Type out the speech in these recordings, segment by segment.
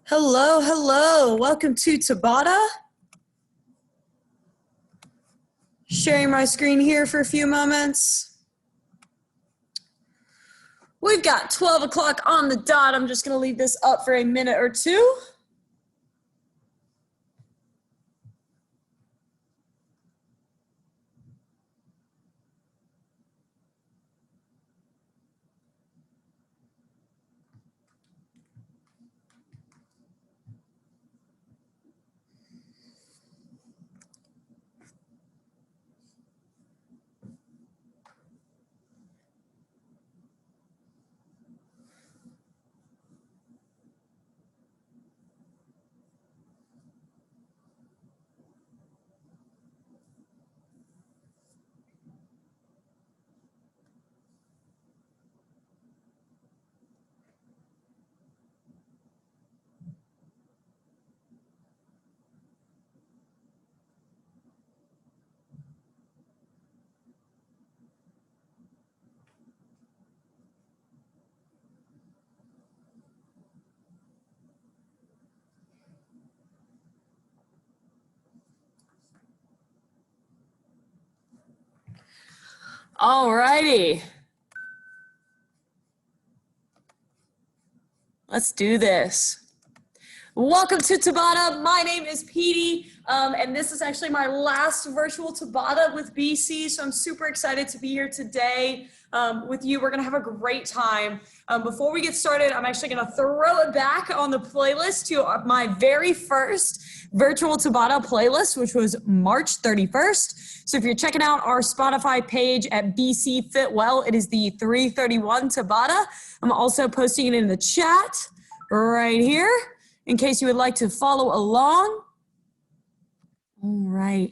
Hello, hello. Welcome to TABATA. Sharing my screen here for a few moments. We've got 12 o'clock on the dot. I'm just going to leave this up for a minute or two. All righty. Let's do this. Welcome to TABATA. My name is Petey, and this is actually my last virtual TABATA with BC, so I'm super excited to be here today with you. We're going to have a great time. Before we get started, I'm actually going to throw it back on the playlist to my very first virtual TABATA playlist, which was March 31st. So if you're checking out our Spotify page at BC Fitwell, it is the 331 TABATA. I'm also posting it in the chat right here, in case you would like to follow along. All right.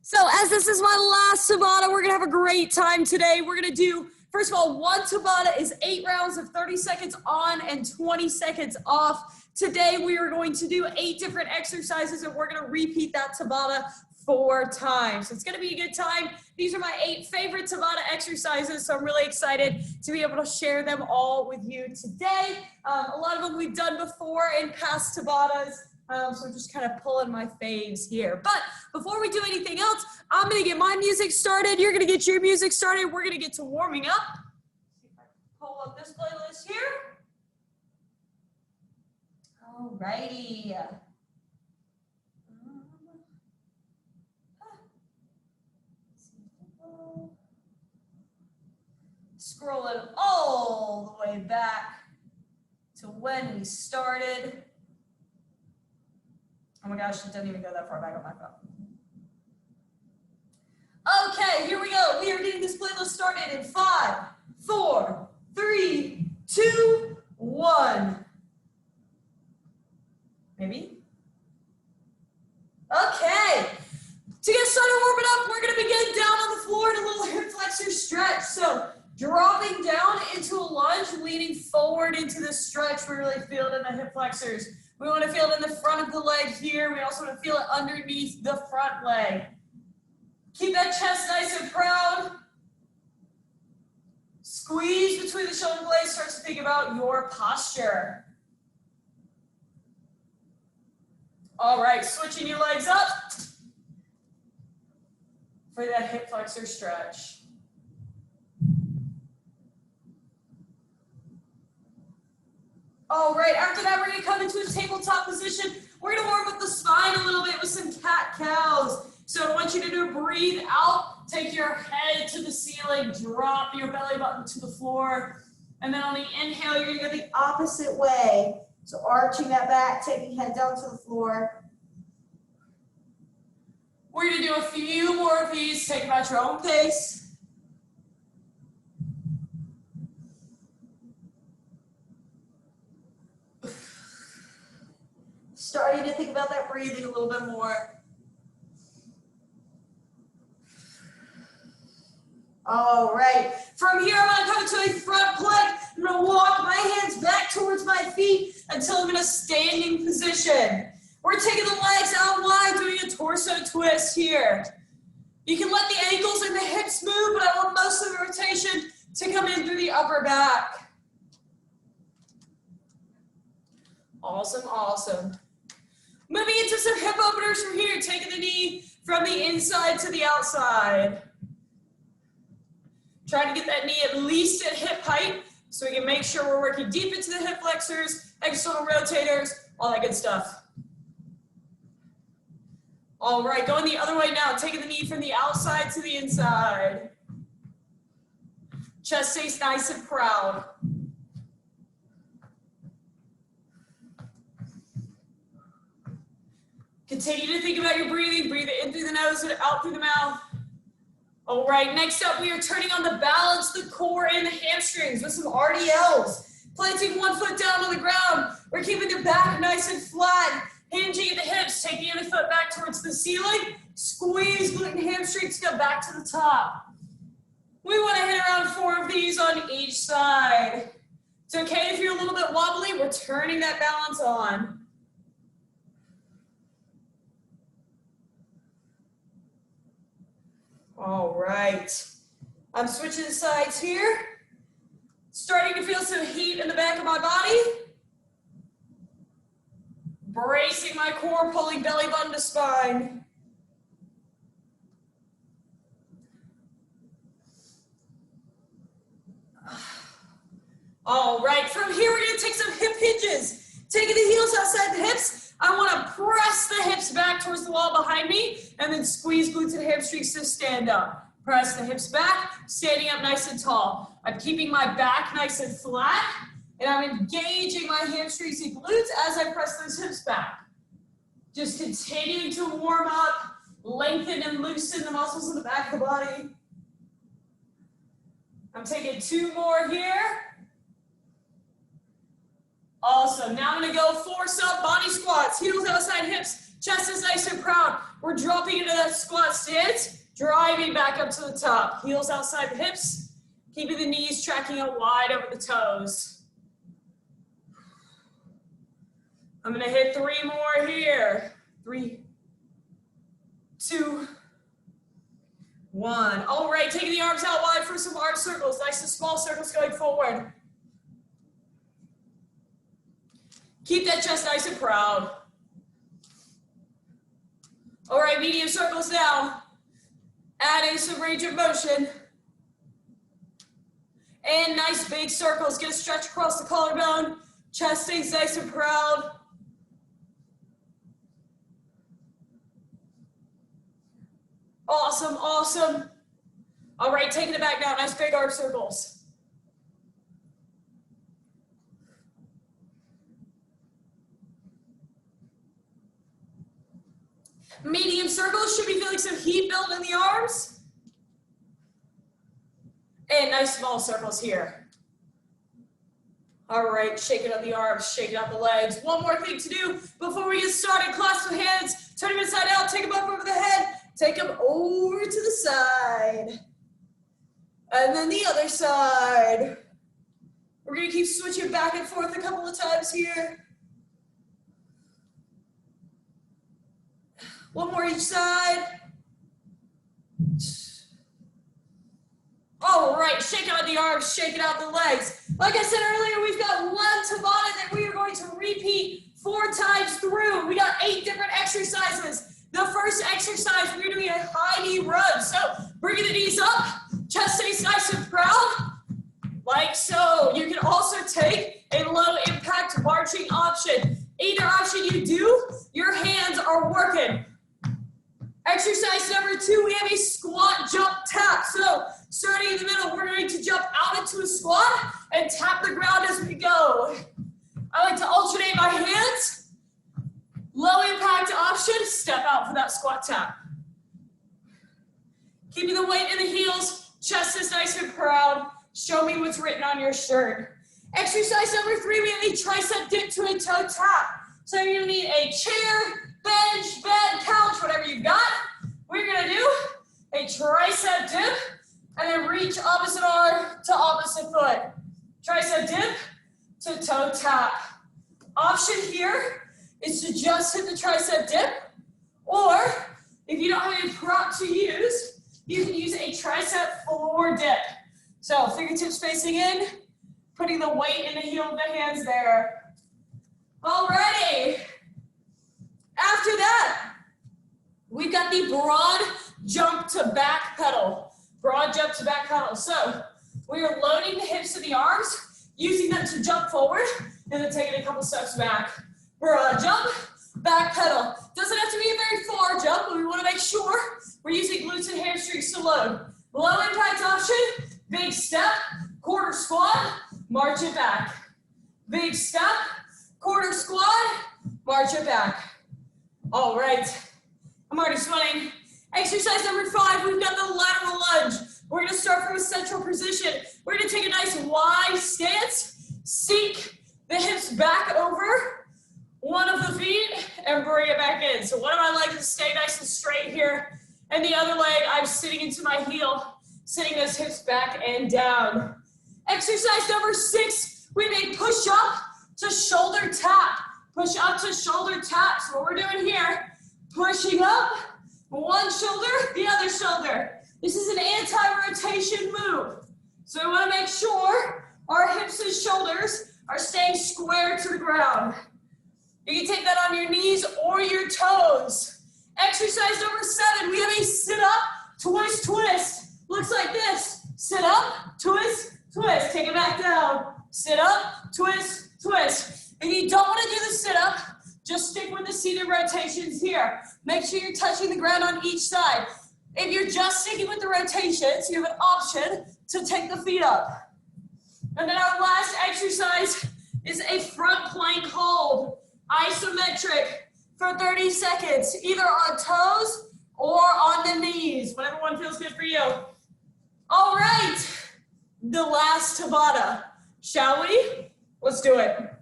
So as this is my last TABATA, we're going to have a great time today. We're going to do, first of all, one TABATA is 8 rounds of 30 seconds on and 20 seconds off. Today we are going to do 8 different exercises, and we're going to repeat that TABATA 4 times. So it's going to be a good time. These are my 8 favorite TABATA exercises, so I'm really excited to be able to share them all with you today. A lot of them we've done before in past TABATAs, so I'm just kind of pulling my faves here. But before we do anything else, I'm going to get my music started. You're going to get your music started. We're going to get to warming up. See if I can pull up this playlist here. All righty. Scrolling all the way back to when we started. Oh my gosh, it doesn't even go that far back on my phone. Okay, here we go. We are getting this playlist started in 5, 4, 3, 2, 1. Maybe? Okay. To get started warming up, we're going to begin down on the floor in a little hip flexor stretch. So dropping down into a lunge, leaning forward into the stretch. We really feel it in the hip flexors. We want to feel it in the front of the leg here. We also want to feel it underneath the front leg. Keep that chest nice and proud. Squeeze between the shoulder blades. Start to think about your posture. All right, switching your legs up for that hip flexor stretch. All right, after that, we're going to come into a tabletop position. We're going to warm up the spine a little bit with some cat-cows. So I want you to do a breathe out, take your head to the ceiling, drop your belly button to the floor. And then on the inhale, you're going to go the opposite way. So arching that back, taking head down to the floor. We're going to do a few more of these. Take them at your own pace. Starting to think about that breathing a little bit more. All right. From here, I'm going to come into a front plank. I'm going to walk my hands back towards my feet until I'm in a standing position. We're taking the legs out wide, doing a torso twist here. You can let the ankles and the hips move, but I want most of the rotation to come in through the upper back. Awesome, awesome. Moving into some hip openers from here, taking the knee from the inside to the outside. Trying to get that knee at least at hip height so we can make sure we're working deep into the hip flexors, external rotators, all that good stuff. All right, going the other way now, taking the knee from the outside to the inside. Chest stays nice and proud. Continue to think about your breathing. Breathe it in through the nose and out through the mouth. All right, next up, we are turning on the balance, the core, and the hamstrings with some RDLs. Planting one foot down on the ground. We're keeping the back nice and flat. Hinging at the hips, take the other foot back towards the ceiling. Squeeze glute and hamstrings, go back to the top. We want to hit around 4 of these on each side. It's okay if you're a little bit wobbly. We're turning that balance on. All right. I'm switching sides here. Starting to feel some heat in the back of my body. Bracing my core, pulling belly button to spine. All right, from here we're gonna take some hip hinges. Taking the heels outside the hips. I wanna press the hips back towards the wall behind me and then squeeze glutes and hamstrings to stand up. Press the hips back, standing up nice and tall. I'm keeping my back nice and flat and I'm engaging my hamstrings and glutes as I press those hips back. Just continuing to warm up, lengthen and loosen the muscles in the back of the body. I'm taking 2 more here. Awesome, now I'm gonna go force up body squats, heels outside hips, chest is nice and proud. We're dropping into that squat stance, driving back up to the top. Heels outside the hips, keeping the knees tracking out wide over the toes. I'm gonna hit 3 more here. 3, 2, 1. All right, taking the arms out wide for some arm circles. Nice and small circles going forward. Keep that chest nice and proud. All right, medium circles now. Adding some range of motion. And nice big circles. Get a stretch across the collarbone. Chest stays nice and proud. Awesome, awesome. All right, taking it back now. Nice big arm circles. Medium circles, should be feeling some heat build in the arms. And nice small circles here. All right, shaking out the arms, shaking out the legs. One more thing to do before we get started. Clasp the hands, turn them inside out, take them up over the head, take them over to the side. And then the other side. We're gonna keep switching back and forth a couple of times here. One more each side. All right, shake out the arms, shake out the legs. Like I said earlier, we've got 1 Tabata that we are going to repeat 4 times through. We got 8 different exercises. The first exercise, we're doing a high knee run. So bringing the knees up, chest stays nice and proud, like so. You can also take a low impact marching option. Either option you do, your hands are working. Exercise number 2, we have a squat jump tap. So starting in the middle, we're going to jump out into a squat and tap the ground as we go. I like to alternate my hands. Low impact option, step out for that squat tap. Keeping the weight in the heels, chest is nice and proud. Show me what's written on your shirt. Exercise number 3, we have a tricep dip to a toe tap. So you're gonna need a chair, bench, bed, couch, whatever you've got. We're gonna do a tricep dip and then reach opposite arm to opposite foot. Tricep dip to toe tap. Option here is to just hit the tricep dip, or if you don't have any prop to use, you can use a tricep floor dip. So fingertips facing in, putting the weight in the heel of the hands there. Alrighty. After that, we've got the broad jump to back pedal. Broad jump to back pedal. So we are loading the hips and the arms, using them to jump forward, and then taking a couple steps back. Broad jump, back pedal. Doesn't have to be a very far jump, but we want to make sure we're using glutes and hamstrings to load. Low impact option, big step, quarter squat, march it back. Big step, quarter squat, march it back. All right, I'm already sweating. Exercise number 5, we've done the lateral lunge. We're gonna start from a central position. We're gonna take a nice wide stance, sink the hips back over one of the feet and bring it back in. So one of my legs is stay nice and straight here, and the other leg, I'm sitting into my heel, sitting those hips back and down. Exercise number 6, we may push up to shoulder tap. Push up to shoulder tap. So what we're doing here, pushing up, one shoulder, the other shoulder. This is an anti-rotation move. So we want to make sure our hips and shoulders are staying square to the ground. You can take that on your knees or your toes. Exercise number 7, we have a sit-up, twist, twist. Looks like this. Sit up, twist, twist. Take it back down. Sit up, twist, twist. If you don't want to do the sit-up, just stick with the seated rotations here. Make sure you're touching the ground on each side. If you're just sticking with the rotations, you have an option to take the feet up. And then our last exercise is a front plank hold, isometric for 30 seconds, either on toes or on the knees, whatever one feels good for you. All right, the last Tabata, shall we? Let's do it.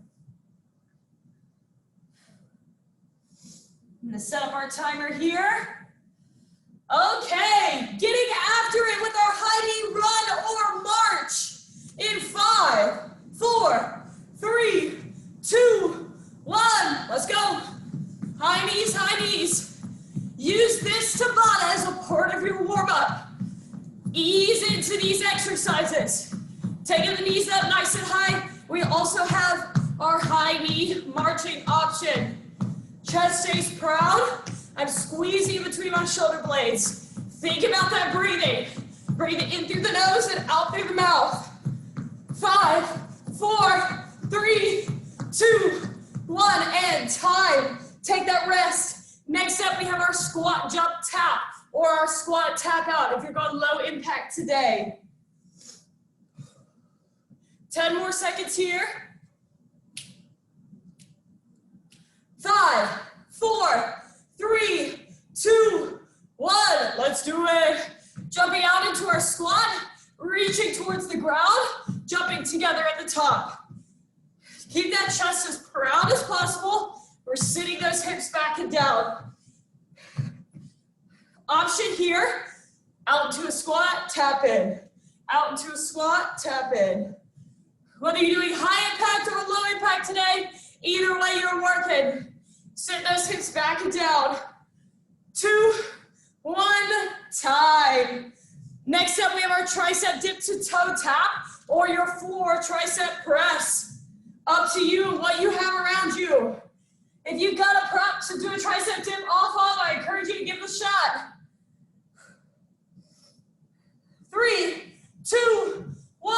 I'm gonna set up our timer here. Okay, getting after it with our high knee run or march in 5, 4, 3, 2, 1. Let's go. High knees, high knees. Use this Tabata as a part of your warm-up. Ease into these exercises. Taking the knees up nice and high. We also have our high knee marching option. Chest stays proud. I'm squeezing between my shoulder blades. Think about that breathing. Breathe in through the nose and out through the mouth. 5, 4, 3, 2, 1, and time. Take that rest. Next up, we have our squat jump tap or our squat tap out if you're going low impact today. 10 more seconds here. 5, 4, 3, 2, 1. Let's do it. Jumping out into our squat, reaching towards the ground, jumping together at the top. Keep that chest as proud as possible. We're sitting those hips back and down. Option here, out into a squat, tap in. Out into a squat, tap in. Whether you're doing high impact or low impact today, either way you're working. Sit those hips back and down. 2, 1, time. Next up, we have our tricep dip to toe tap or your floor tricep press. Up to you and what you have around you. If you've got a prop to do a tricep dip off of, I encourage you to give it a shot. 3, 2, 1,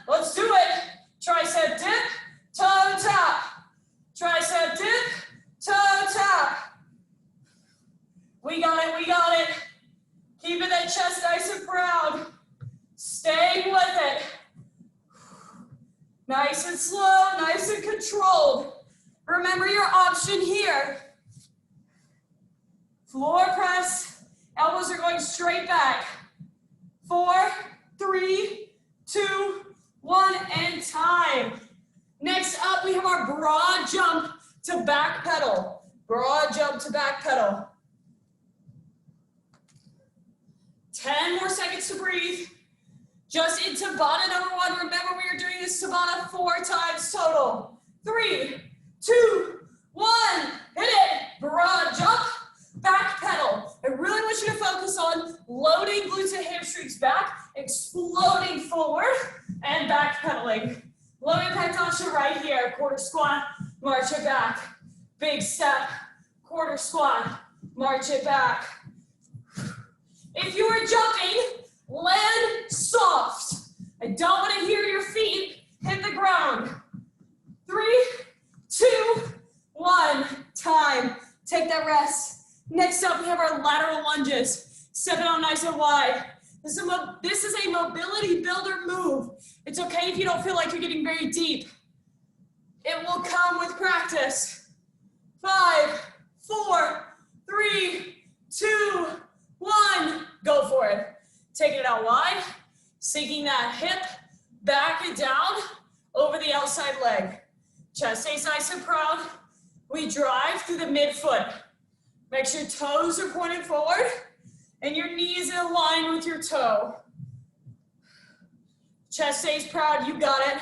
let's do it. Tricep dip, toe tap. Tricep dip, toe tap. We got it, we got it. Keeping that chest nice and proud. Staying with it. Nice and slow, nice and controlled. Remember your option here. Floor press, elbows are going straight back. 4, 3, 2, 1, and time. Next up, we have our broad jump to back pedal. Broad jump to back pedal. 10 more seconds to breathe. Just in Tabata number 1. Remember, we are doing this Tabata 4 times total. 3, 2, 1. Hit it. Broad jump, back pedal. I really want you to focus on loading glutes and hamstrings back, exploding forward, and back pedaling. Low impact option right here. Quarter squat, march it back. Big step, quarter squat, march it back. If you are jumping, land soft. I don't want to hear your feet hit the ground. 3, 2, 1, time. Take that rest. Next up, we have our lateral lunges. Step it out nice and wide. This is a mobility builder move. It's okay if you don't feel like you're getting very deep. It will come with practice. 5, 4, 3, 2, 1. Go for it. Taking it out wide, sinking that hip back and down over the outside leg. Chest stays nice and proud. We drive through the midfoot. Make sure your toes are pointed forward and your knees in line with your toe. Chest stays proud, you got it.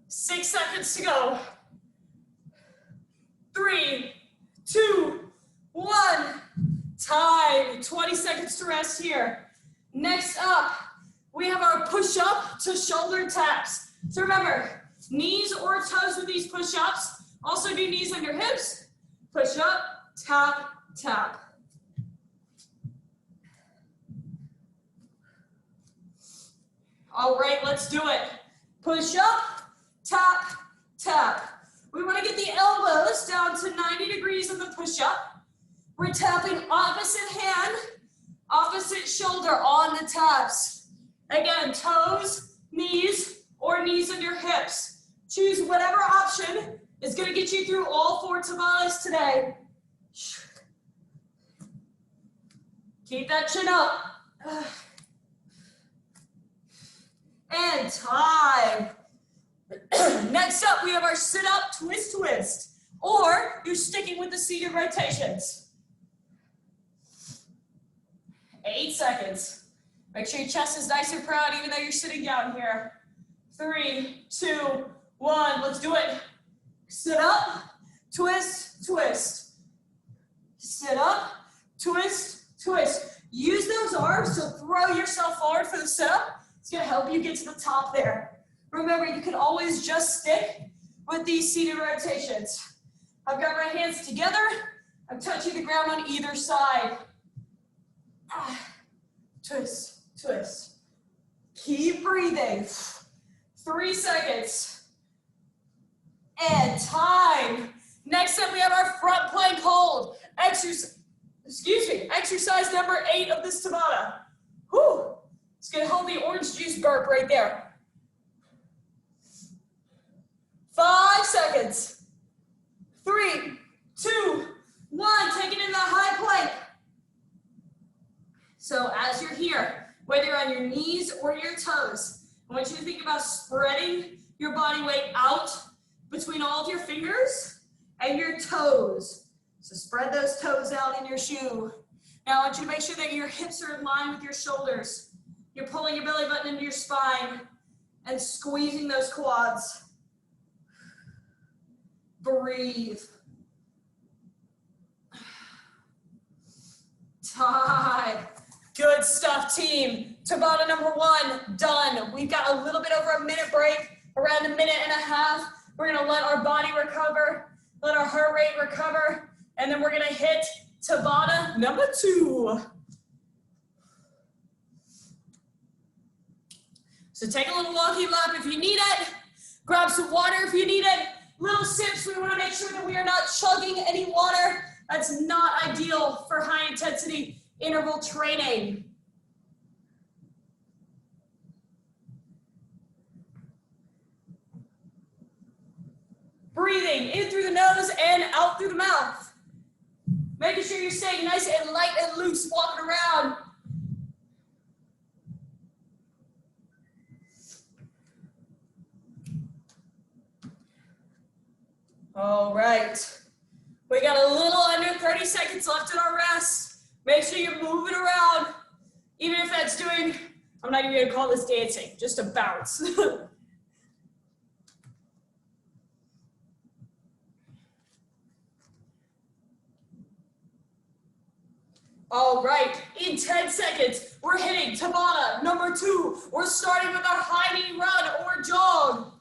6 seconds to go. 3, 2, 1. Time. 20 seconds to rest here. Next up, we have our push-up to shoulder taps. So remember, knees or toes with these push-ups. Also do knees on your hips. Push up, tap, tap. All right, let's do it. Push up, tap, tap. We want to get the elbows down to 90 degrees on the push-up. We're tapping opposite hand, opposite shoulder on the taps. Again, toes, knees, or knees on your hips. Choose whatever option is going to get you through all 4 Tabatas today. Keep that chin up. And time. Next up, we have our sit-up twist twist. Or you're sticking with the seated rotations. 8 seconds. Make sure your chest is nice and proud even though you're sitting down here. 3, 2, 1. Let's do it. Sit up, twist, twist. Sit up, twist, twist. Use those arms to throw yourself forward for the sit-up. It's going to help you get to the top there. Remember, you can always just stick with these seated rotations. I've got my hands together. I'm touching the ground on either side. Twist, twist. Keep breathing. 3 seconds. And time. Next up, we have our front plank hold. Exercise number 8 of this Tabata. Whew. It's gonna hold the orange juice burp right there. 5 seconds. 3, 2, 1. Take it in that high plank. So as you're here, whether you're on your knees or your toes, I want you to think about spreading your body weight out between all of your fingers and your toes. So spread those toes out in your shoe. Now I want you to make sure that your hips are in line with your shoulders. You're pulling your belly button into your spine and squeezing those quads. Breathe. Time. Good stuff, team. Tabata number 1, done. We've got a little bit over a minute break, around a minute and a half. We're gonna let our body recover, let our heart rate recover, and then we're gonna hit Tabata number 2. So take a little walking lap if you need it. Grab some water if you need it. Little sips, we wanna make sure that we are not chugging any water. That's not ideal for high intensity interval training. Breathing in through the nose and out through the mouth. Making sure you're staying nice and light and loose walking around. All right. We got a little under 30 seconds left in our rest. Make sure you're moving around, even if that's doing, I'm not even gonna call this dancing, just a bounce. All right, in 10 seconds, we're hitting Tabata number 2. We're starting with our high knee run or jog.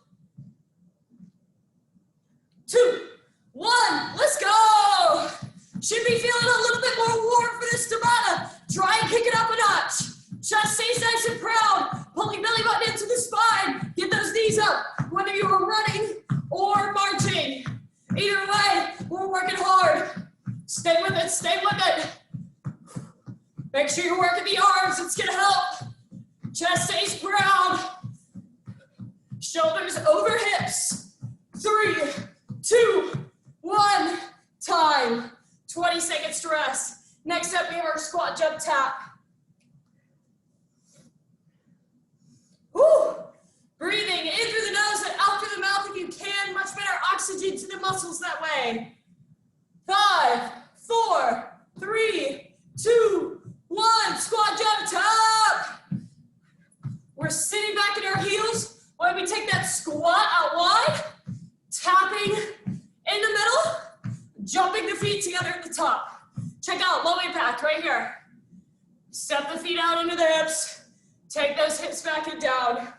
Chest stays nice and proud. Pulling belly button into the spine. Get those knees up, whether you are running or marching. Either way, we're working hard. Stay with it, stay with it. Make sure you're working the arms, it's gonna help. Chest stays proud. Shoulders over hips. 3, 2, 1, time. 20 seconds to rest. Next up, we have our squat jump tap. Woo! Breathing in through the nose and out through the mouth if you can. Much better oxygen to the muscles that way. 5, 4, 3, 2, 1. Squat jump tap. We're sitting back in our heels. When we take that squat out wide, tapping in the middle, jumping the feet together at the top. Check out low impact right here. Step the feet out into the hips. Take those hips back and down.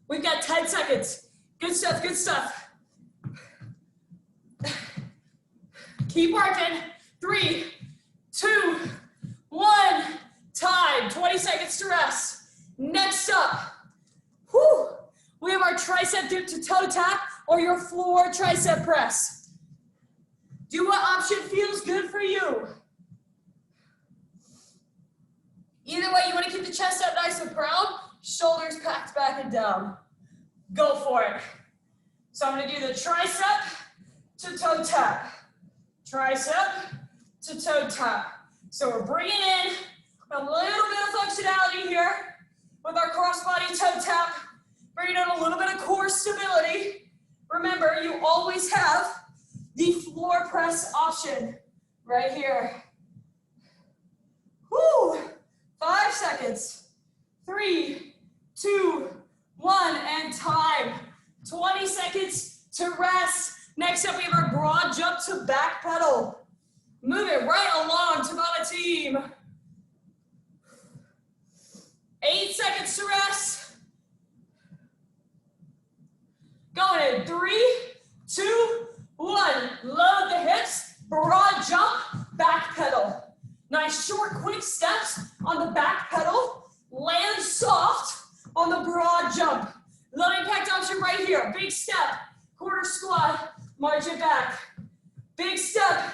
We've got 10 seconds. Good stuff, good stuff. Keep working. 3, 2, 1, time. 20 seconds to rest. Next up, we have our tricep dip to toe tap or your floor tricep press. Do what option feels good for you. Either way, you want to keep the chest up nice and proud, shoulders packed back and down. Go for it. So I'm going to do the tricep to toe tap. Tricep to toe tap. So we're bringing in a little bit of functionality here with our crossbody toe tap. Bringing in a little bit of core stability. Remember, you always have the floor press option right here. Woo! 5 seconds. 3, 2, 1, and time. 20 seconds to rest. Next up, we have our broad jump to back pedal. Move it right along, Tabata team. 8 seconds to rest. Going in 3, 2, 1. Load the hips, broad jump, back pedal. Nice short, quick steps on the back pedal. Land soft on the broad jump. Low impact option right here. Big step, quarter squat, march it back. Big step,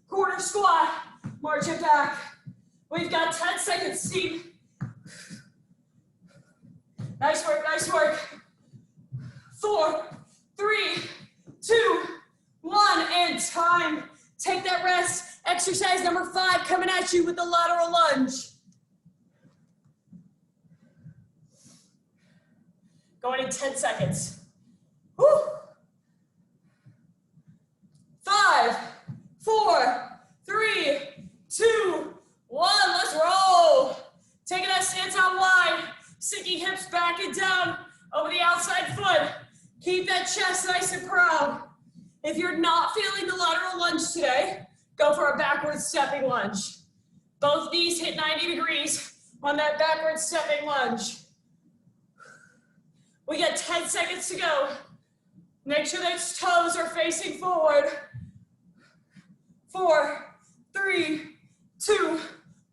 quarter squat, march it back. We've got 10 seconds, team. Nice work, nice work. 4, 3, 2, 1, and time. Take that rest. Exercise number 5 coming at you with the lateral lunge. Going in 10 seconds. Woo. 5, 4, 3, 2, 1. Let's roll. Taking that stance out wide. Sinking hips back and down over the outside foot. Keep that chest nice and proud. If you're not feeling the lateral lunge today, go for a backward stepping lunge. Both knees hit 90 degrees on that backward stepping lunge. We got 10 seconds to go. Make sure those toes are facing forward. 4, 3, 2,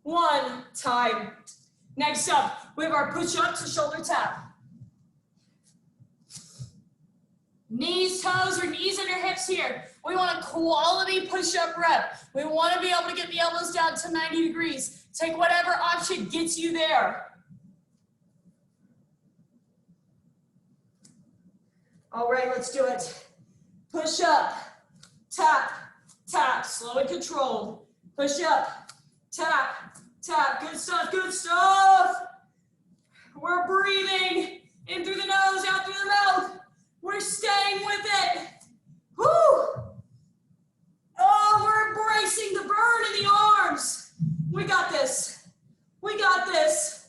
1, time. Next up, we have our push-up to shoulder tap. Knees, toes, or knees under hips here. We want a quality push-up rep. We want to be able to get the elbows down to 90 degrees. Take whatever option gets you there. All right, let's do it. Push up, tap, tap, slow and controlled. Push up, tap, tap. Good stuff, good stuff. We're breathing in through the nose, out through the mouth. We're staying with it. Woo! Oh, we're embracing the burn in the arms. We got this. We got this.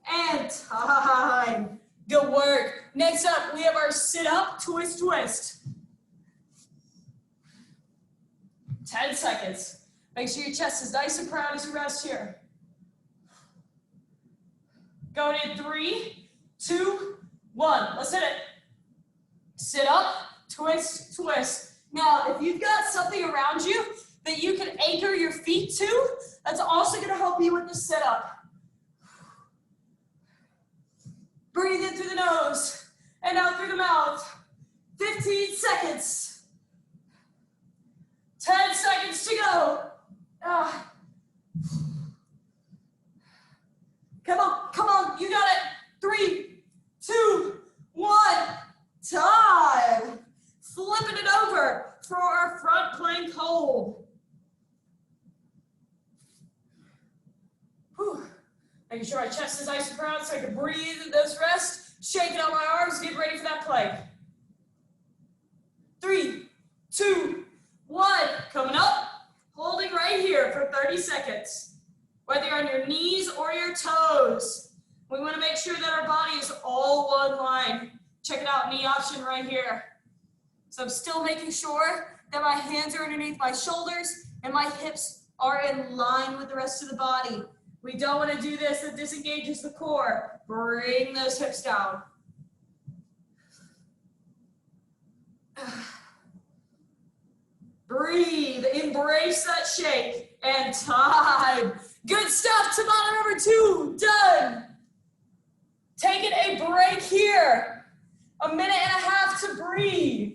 And time. Good work. Next up, we have our sit-up, twist, twist. 10 seconds. Make sure your chest is nice and proud as you rest here. Going in 3, 2, 1. Let's hit it. Sit up, twist, twist. Now, if you've got something around you that you can anchor your feet to. That's also gonna help you with the sit-up. Breathe in through the nose and out through the mouth. 15 seconds. 10 seconds to go. Come on, you got it. 3, 2, 1, time. Flipping it over for our front plank hold. Whew. Making sure my chest is nice and proud so I can breathe in this rest. Shaking out my arms, get ready for that plank. 3, 2, 1, coming up. Holding right here for 30 seconds. Whether you're on your knees or your toes, we want to make sure that our body is all one line. Check it out, knee option right here. So I'm still making sure that my hands are underneath my shoulders and my hips are in line with the rest of the body. We don't want to do this, it disengages the core. Bring those hips down. Breathe, embrace that shake, and time. Good stuff, Tabata number 2, done. Taking a break here. A minute and a half to breathe.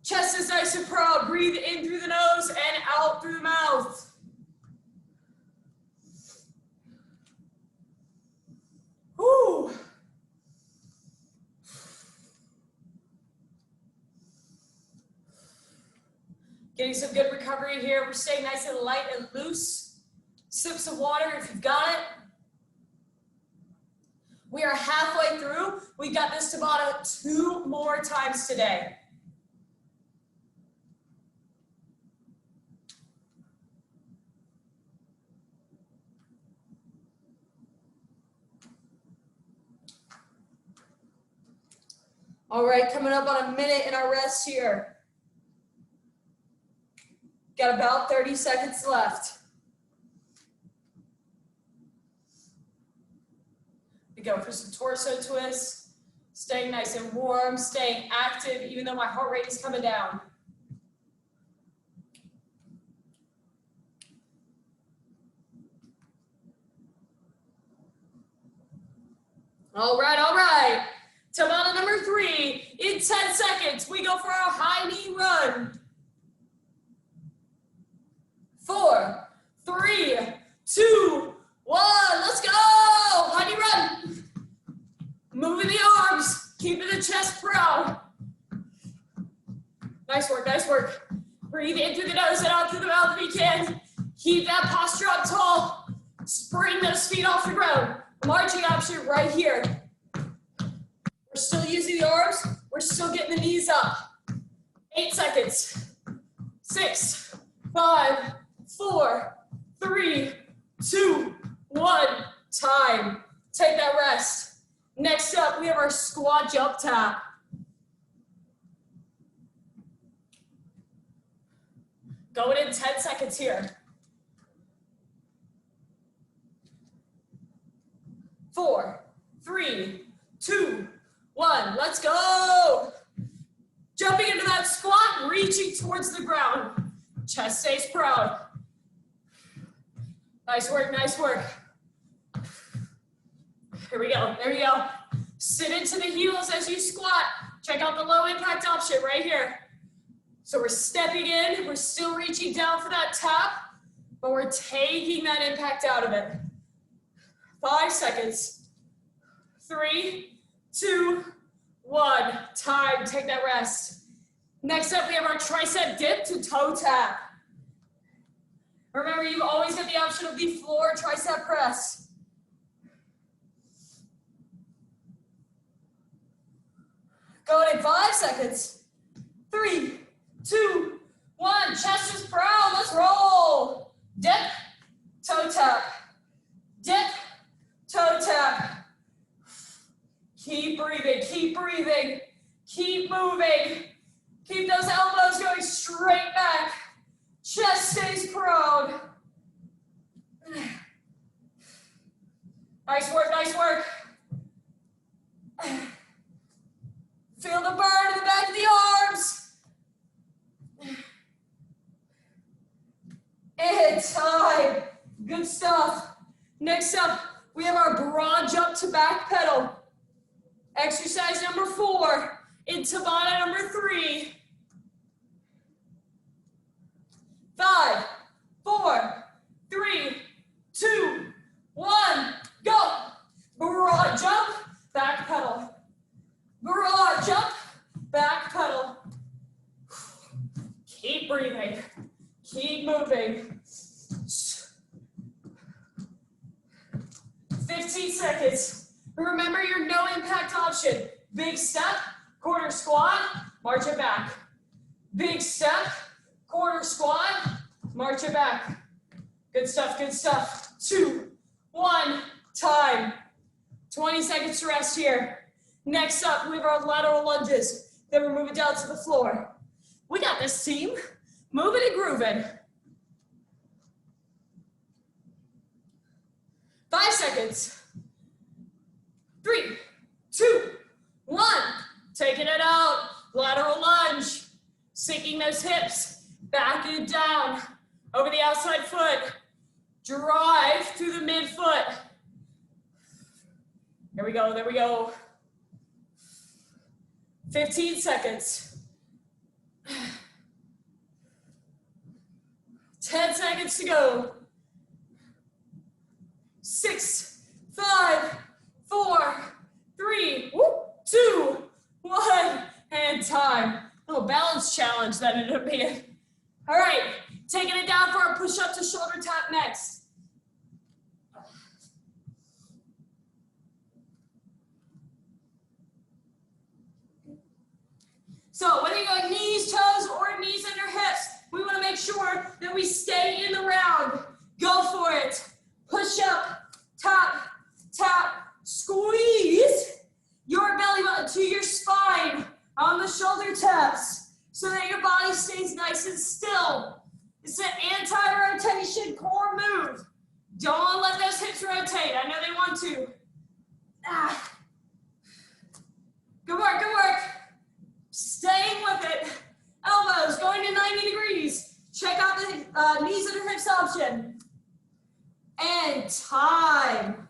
Chest is nice and proud. Breathe in through the nose and out through the mouth. Whew. Getting some good recovery here. We're staying nice and light and loose. Sips of water if you've got it. We are halfway through. We got this Tabata 2 more times today. All right, coming up on a minute in our rest here. Got about 30 seconds left. We go for some torso twists, staying nice and warm, staying active, even though my heart rate is coming down. All right. Tabata number 3, in 10 seconds, we go for our high knee run. 4, 3, 2, 1, let's go! High knee run. Moving the arms, keeping the chest proud. Nice work. Breathe in through the nose and out through the mouth if you can. Keep that posture up tall. Spring those feet off the ground. Marching option right here. We're still using the arms. We're still getting the knees up. 8 seconds. 6, 5, 4, 3, 2, 1. Time. Take that rest. Next up, we have our squat jump tap. Going in 10 seconds here. 4, 3, 2, 1. Let's go. Jumping into that squat, reaching towards the ground. Chest stays proud. Nice work. Here we go. There you go. Sit into the heels as you squat. Check out the low impact option right here. So we're stepping in. We're still reaching down for that tap, but we're taking that impact out of it. 5 seconds. 3, 2, 1. Time. Take that rest. Next up, we have our tricep dip to toe tap. Remember, you've always got the option of the floor tricep press. Going in 5 seconds. 3, 2, 1. Chest is proud. Let's roll. Dip, toe tap. Dip, toe tap. Keep breathing. Keep moving. Keep those elbows going straight back. Chest stays proud. Nice work. Feel the burn in the back and time. Good stuff. Next up, we have our broad jump to back pedal. Exercise number 4 in Tabata number 3. 5, 4, 3, 2, 1, go. Broad jump, back pedal. Broad jump, back pedal. Keep breathing. Keep moving. 15 seconds. Remember your no impact option. Big step, quarter squat, march it back. Big step, quarter squat, march it back. Good stuff, good stuff. 2, 1, time. 20 seconds to rest here. Next up, we have our lateral lunges. Then we're moving down to the floor. We got this, team. Moving and grooving. 5 seconds. 3, 2, 1. Taking it out. Lateral lunge. Sinking those hips. Back and down. Over the outside foot. Drive through the midfoot. There we go, there we go. 15 seconds. 10 seconds to go. 6, 5, 4, 3, 2, 1, and time. Little balance challenge that ended up being. All right, taking it down for our push-up to shoulder tap next. So whether you're going knees, toes, or knees under hips, we want to make sure that we stay in the round. Go for it. Push up, tap, tap, squeeze your belly button to your spine on the shoulder taps so that your body stays nice and still. It's an anti-rotation core move. Don't let those hips rotate. I know they want to. Good work, good work. Staying with it. Elbows going to 90 degrees. Check out the knees under hips option. And time.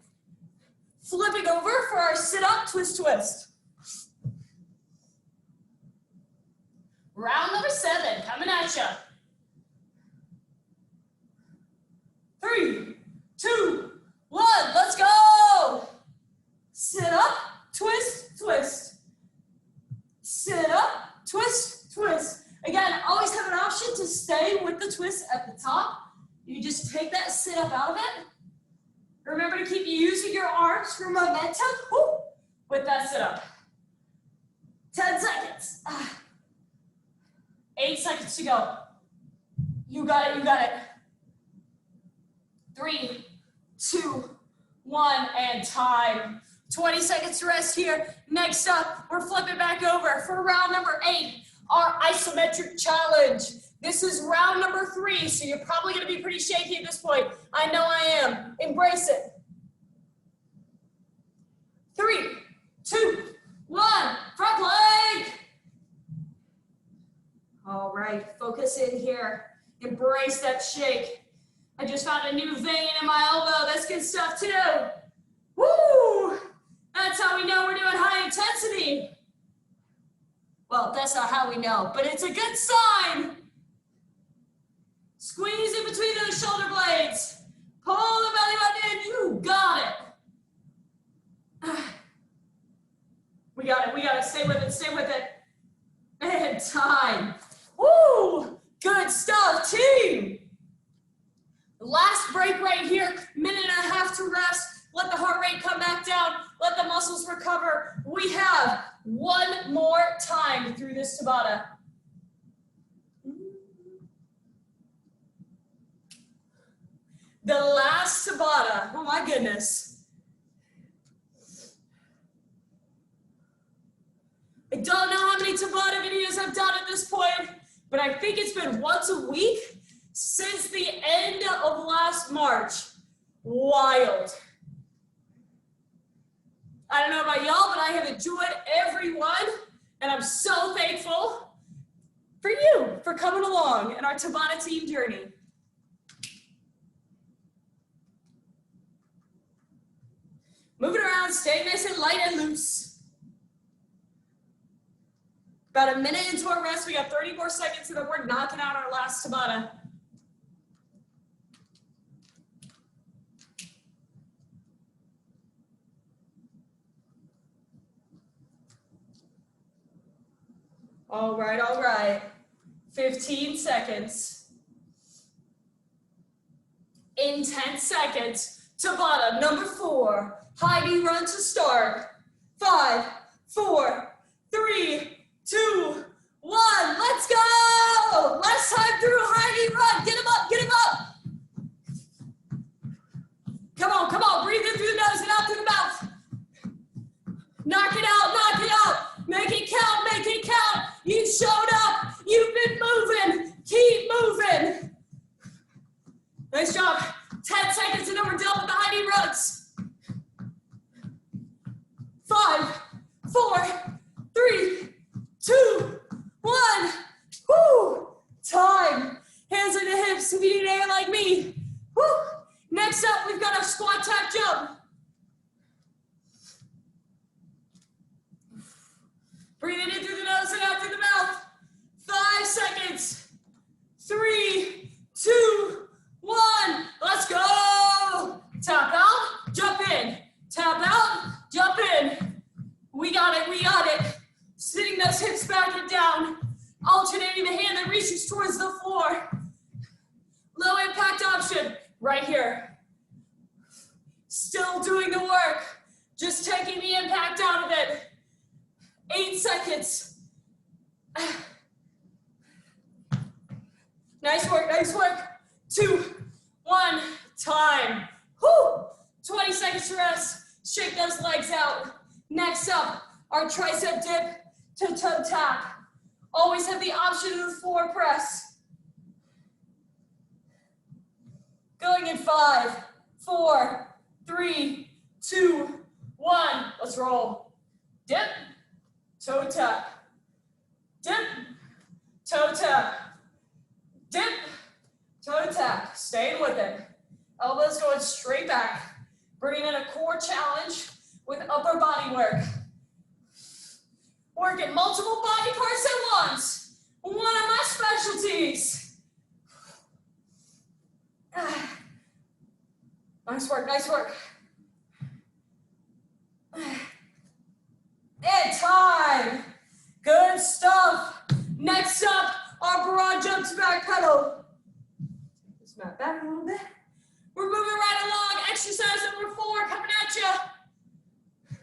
Flipping over for our sit-up twist twist. Round number 7 coming at you. 3, 2, 1, let's go. Sit up, twist, twist. Sit up, twist, twist. Again, always have an option to stay with the twist at the top. You just take that sit up out of it. Remember to keep using your arms for momentum with that sit up. 10 seconds. 8 seconds to go. You got it, you got it. 3, 2, 1, and time. 20 seconds to rest here. Next up, we're flipping back over for round number 8, our isometric challenge. This is round number 3, so you're probably gonna be pretty shaky at this point. I know I am. Embrace it. 3, 2, 1, front leg. All right, focus in here. Embrace that shake. I just found a new vein in my elbow. That's good stuff too. Woo! That's how we know we're doing high intensity. Well, that's not how we know, but it's a good sign. Squeeze in between those shoulder blades. Pull the belly button in. You got it. We got it. We got it. Stay with it. Stay with it. And time. Woo! Good stuff, team. Last break right here. Minute and a half to rest. Let the heart rate come back down. Let the muscles recover. We have one more time through this Tabata. The last Tabata. Oh my goodness. I don't know how many Tabata videos I've done at this point, but I think it's been once a week since the end of last March. Wild. I don't know about y'all, but I have enjoyed every one, and I'm so thankful for you for coming along in our Tabata team journey. Move it around, stay nice and light and loose. About a minute into our rest, we got 30 more seconds and then we're knocking out our last Tabata. All right. 15 seconds. In 10 seconds, Tabata number 4. High knee run to start. 5, 4, 3, 2, 1. Let's go! Last time through, high knee run. Get him up, get him up. Come on, breathe in through the nose and out through the mouth. Knock it out. Make it count. You showed up. You've been moving. Keep moving. Nice job. 10 seconds and then we're done with the high knee runs. 5, 4, 3, 2, 1. Woo! Time. Hands in the hips if you need air like me. Woo! Next up, we've got our squat tap jump. Breathing in through the nose and out through the mouth. 5 seconds. 3, 2, 1. Let's go. Tap out, jump in. Tap out, jump in. We got it. Sitting those hips back and down. Alternating the hand that reaches towards the floor. Low impact option right here. Still doing the work. Just taking the impact out of it. 8 seconds. Nice work. 2, 1, time. Whoo! 20 seconds to rest. Shake those legs out. Next up, our tricep dip to toe tap. Always have the option of the floor press. Going in 5, 4, 3, 2, 1. Let's roll. Dip, toe tap. Dip, toe tap. Dip, toe tap. Staying with it. Elbows going straight back. Bringing in a core challenge with upper body work. Working multiple body parts at once. One of my specialties. Nice work. And time. Good stuff. Next up, our broad jump to back pedal. Just mat back a little bit. We're moving right along. Exercise number 4 coming at you.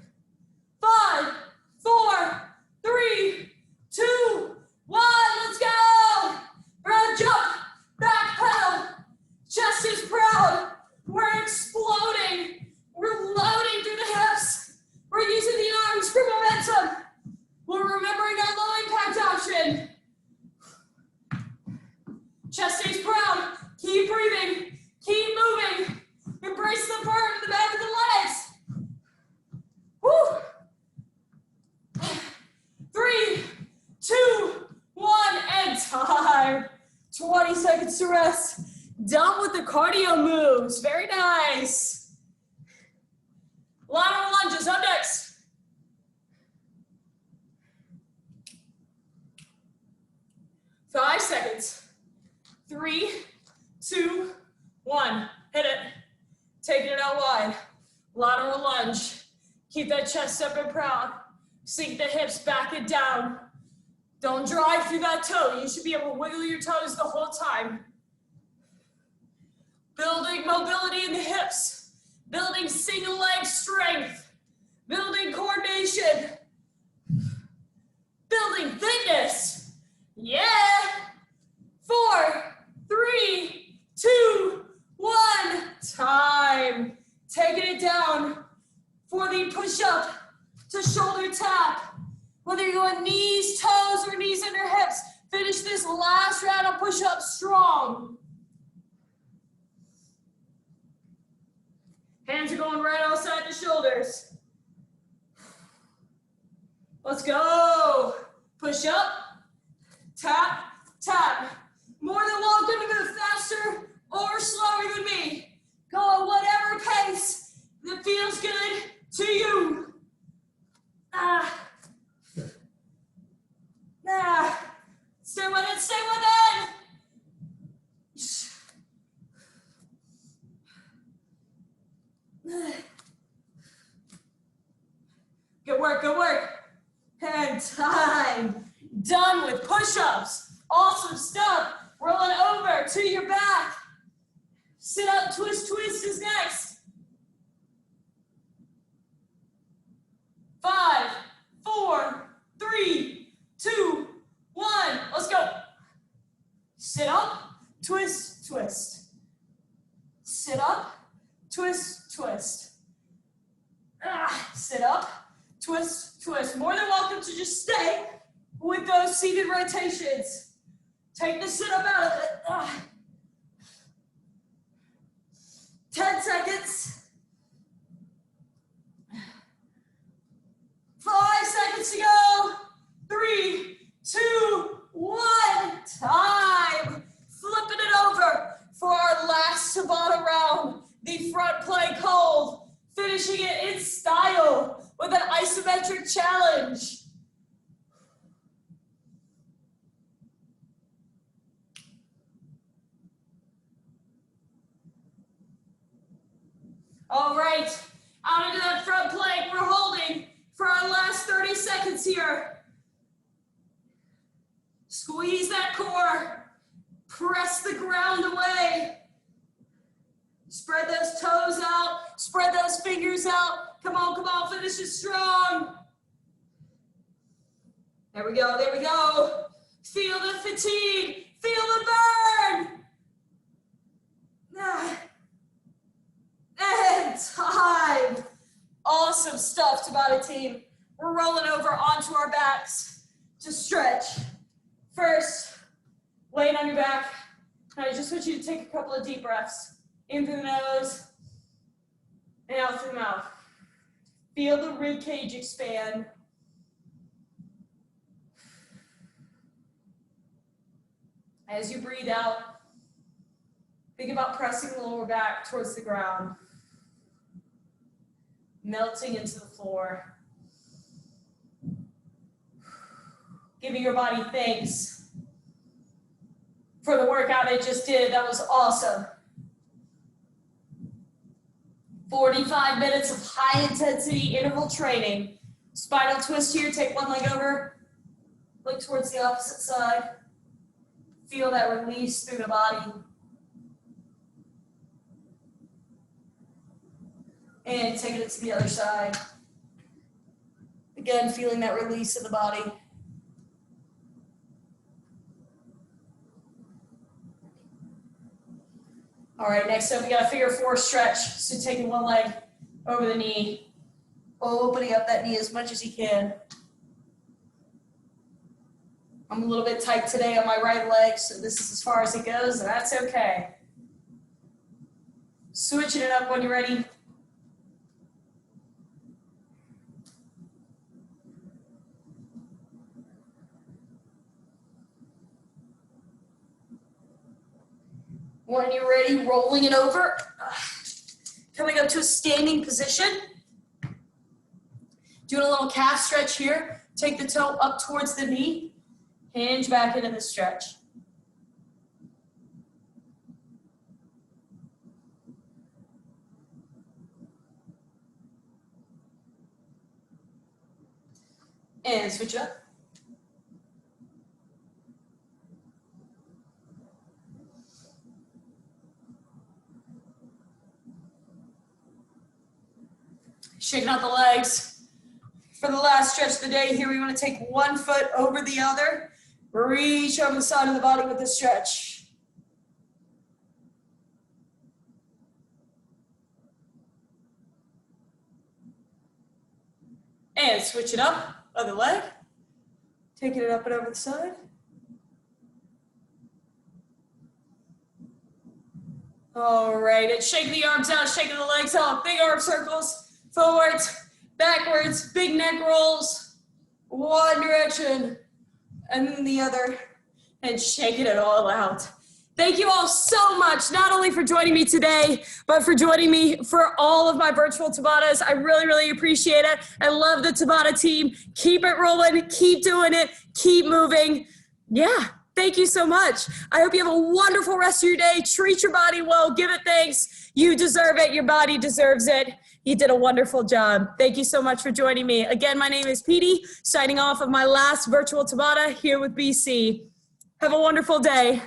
5, 4, 3, 2, 1. Let's go. Broad jump, back pedal. Chest is proud. We're exploding. We're loading through the hips. We're using the arms for momentum. We're remembering our low impact option. Chest stays proud. Keep breathing. Keep moving. Embrace the burn in the back of the legs. Woo. 3, 2, 1, and time. 20 seconds to rest. Done with the cardio moves. Very nice. Lateral lunges up next. Five seconds. 3, 2, 1. Hit it. Taking it out wide. Lateral lunge. Keep that chest up and proud. Sink the hips back and down. Don't drive through that toe. You should be able to wiggle your toes the whole time. Building mobility in the hips. Building single leg strength. Building coordination. Building fitness. Yeah. 4, 3, 2, 1. Time. Taking it down for the push-up to shoulder tap. Whether you're going knees, toes, or knees under hips, finish this last round of push-ups strong. Hands are going right outside the shoulders. Let's go. Push up, tap, tap. More than welcome to go faster or slower than me. Go at whatever pace that feels good to you. Stay with it, stay with it. Good work, good work. And time. Done with push-ups. Awesome stuff. Rolling over to your back. Sit up, twist, twist is next. 5, 4, 3, 2, 1. Let's go. Sit up, twist, twist. Sit up, twist, twist. Sit up, twist, twist. More than welcome to just stay with those seated rotations. Take the sit up out of it. 10 seconds. 5 seconds to go. 3, 2, 1. Time. Flipping it over for our last Tabata round. The front plank hold. Finishing it in style with an isometric challenge. All right, out into that front plank. We're holding for our last 30 seconds here. Squeeze that core. Press the ground away. Spread those toes out. Spread those fingers out. Come on, finish it strong. There we go, there we go. Feel the fatigue. Feel the burn. And time. Awesome stuff, Tabata team. We're rolling over onto our backs to stretch. First, laying on your back. I just want you to take a couple of deep breaths. In through the nose and out through the mouth. Feel the rib cage expand. As you breathe out, think about pressing the lower back towards the ground. Melting into the floor. Giving your body thanks for the workout it just did. That was awesome. 45 minutes of high intensity interval training. Spinal twist here, take one leg over, look towards the opposite side. Feel that release through the body. And taking it to the other side. Again, feeling that release of the body. All right, next up, we got a figure 4 stretch. So taking one leg over the knee, opening up that knee as much as you can. I'm a little bit tight today on my right leg, so this is as far as it goes, and that's okay. Switching it up when you're ready. When you're ready, rolling it over. Coming up to a standing position. Doing a little calf stretch here. Take the toe up towards the knee. Hinge back into the stretch. And switch it up. Shaking out the legs. For the last stretch of the day here, we want to take one foot over the other. Reach over the side of the body with the stretch. And switch it up, other leg. Taking it up and over the side. All right, and shaking the arms out, shaking the legs out. Big arm circles. Forwards, backwards, big neck rolls, one direction and then the other, and shaking it all out. Thank you all so much, not only for joining me today, but for joining me for all of my virtual Tabatas. I really, really appreciate it. I love the Tabata team. Keep it rolling, keep doing it, keep moving. Yeah, thank you so much. I hope you have a wonderful rest of your day. Treat your body well, give it thanks. You deserve it, your body deserves it. You did a wonderful job. Thank you so much for joining me. Again, my name is Petey, signing off of my last virtual Tabata here with BC. Have a wonderful day.